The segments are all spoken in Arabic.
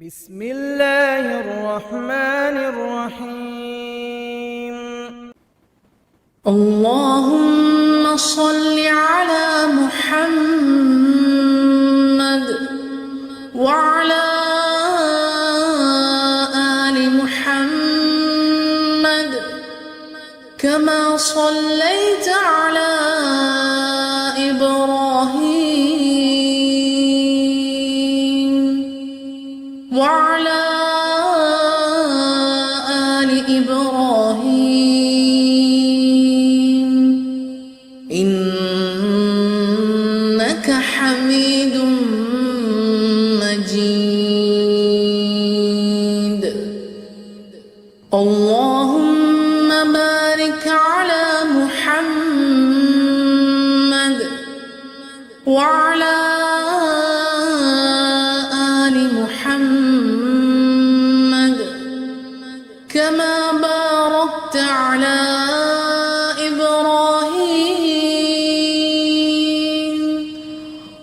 بسم الله الرحمن الرحيم. اللهم صل على محمد وعلى آل محمد كما صليت على إبراهيم وعلى آل إبراهيم إنك حميد مجيد. اللهم بارك على محمد وعلى آل محمد كما باركت على إبراهيم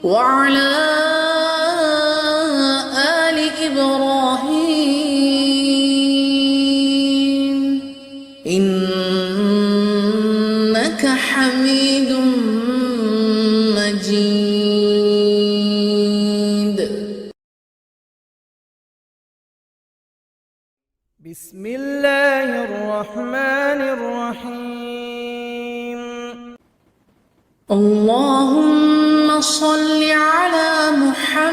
وعلى آل إبراهيم إنك حميد مجيد. بسم الله الرحمن الرحيم. اللهم صل على محمد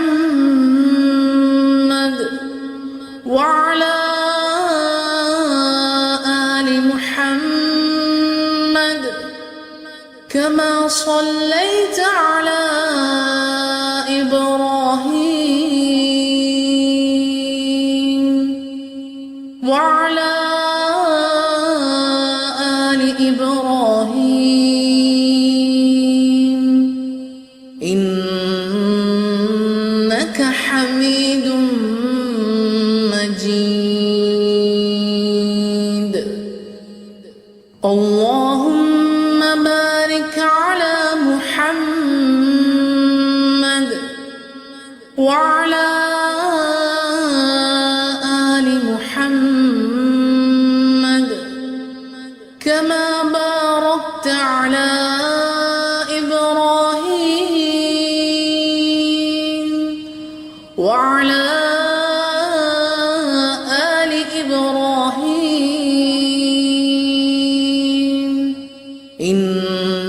وعلى آل محمد كما صليت على إبراهيم وعلى آل إبراهيم إنك حميد مجيد. اللهم بارك على محمد وعلى آل محمد كما باركت على إبراهيم وعلى آل إبراهيم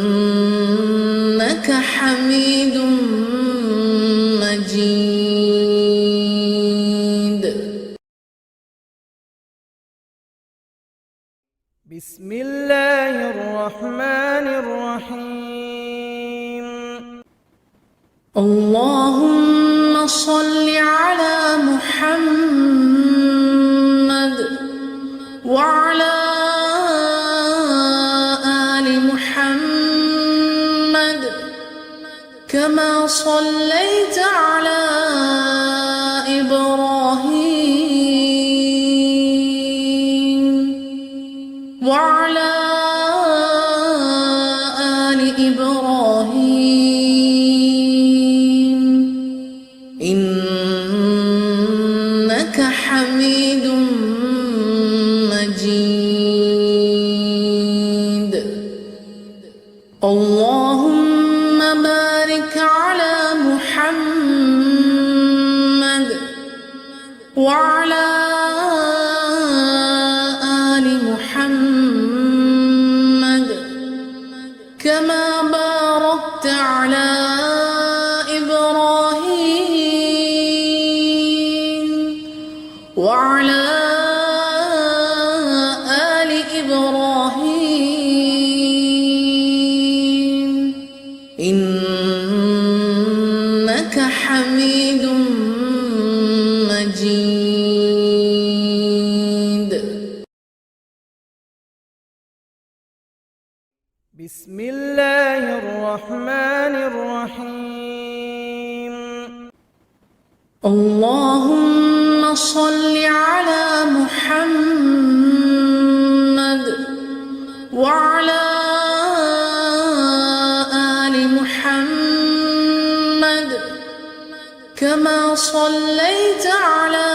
إنك حميد مجيد. بسم الله الرحمن الرحيم. اللهم صل على محمد وعلى آل محمد كما صليت على إبراهيم وعلى آل إبراهيم إنك حميد مجيد. اللهم بارك على محمد وعلى آل محمد كما باركت على إبراهيم وعلى آل إبراهيم إنك حميد مجيد. بسم الله الرحمن الرحيم. اللهم صل على محمد وعلى آل محمد كما صليت على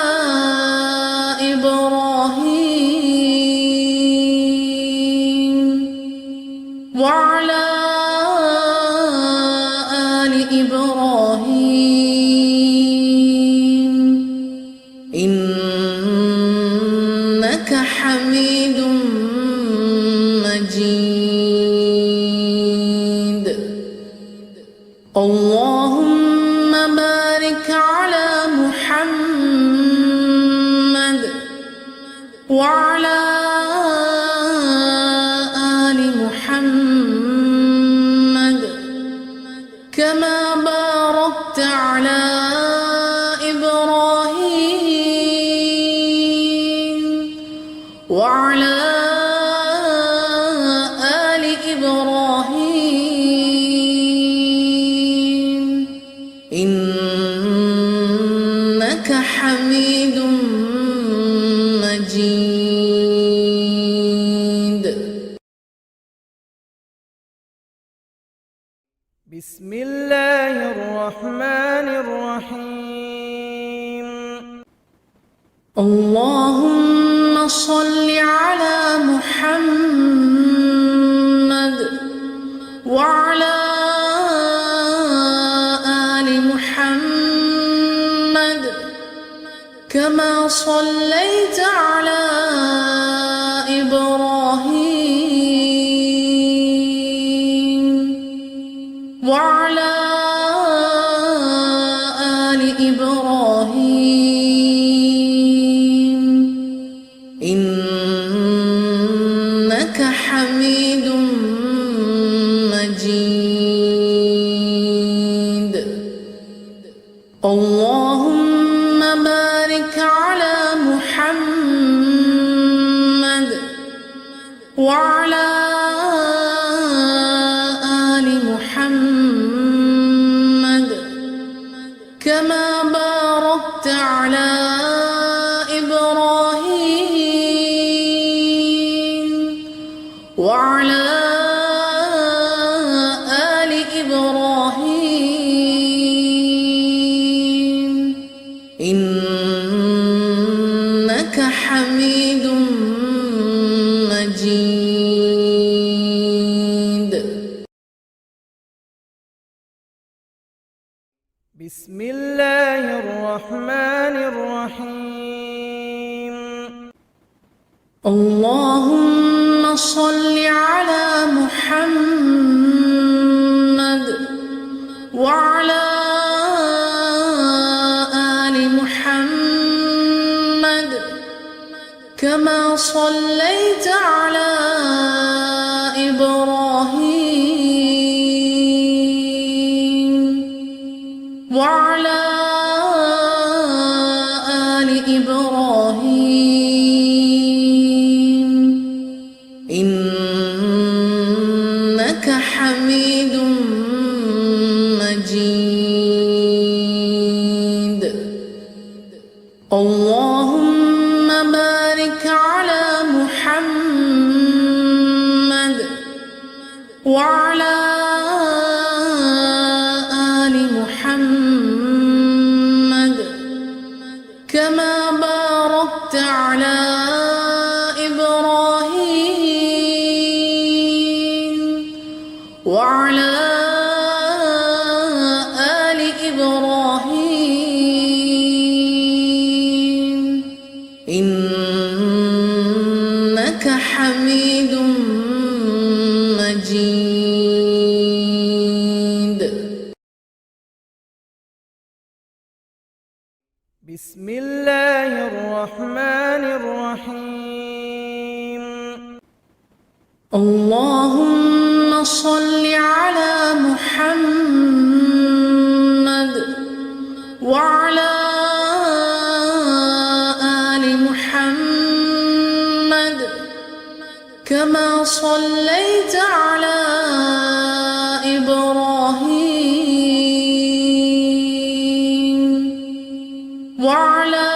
وعلى آل محمد كما باركت على إبراهيم وعلى آل إبراهيم إنك حميد مجيد. بسم الله الرحمن الرحيم. اللهم صل على محمد وعلى آل محمد كما صليت على إبراهيم وعلى آل إبراهيم إنك حميد مجيد. اللهم بارك على محمد وعلى آل محمد كما باركت على إبراهيم وعلى آل إبراهيم إنك حميد مجيد. بسم الله الرحمن الرحيم. اللهم صل على محمد وعلى آل محمد كما صليت على إبراهيم وعلى آل إبراهيم إنك حميد مجيد. اللهم بارك على محمد وعلى آل محمد كما باركت على إبراهيم وعلى آل إبراهيم إنك حميد مجيد. بسم الله الرحمن الرحيم. اللهم صل على محمد وعلى آل محمد كما صليت على إبراهيم وعلى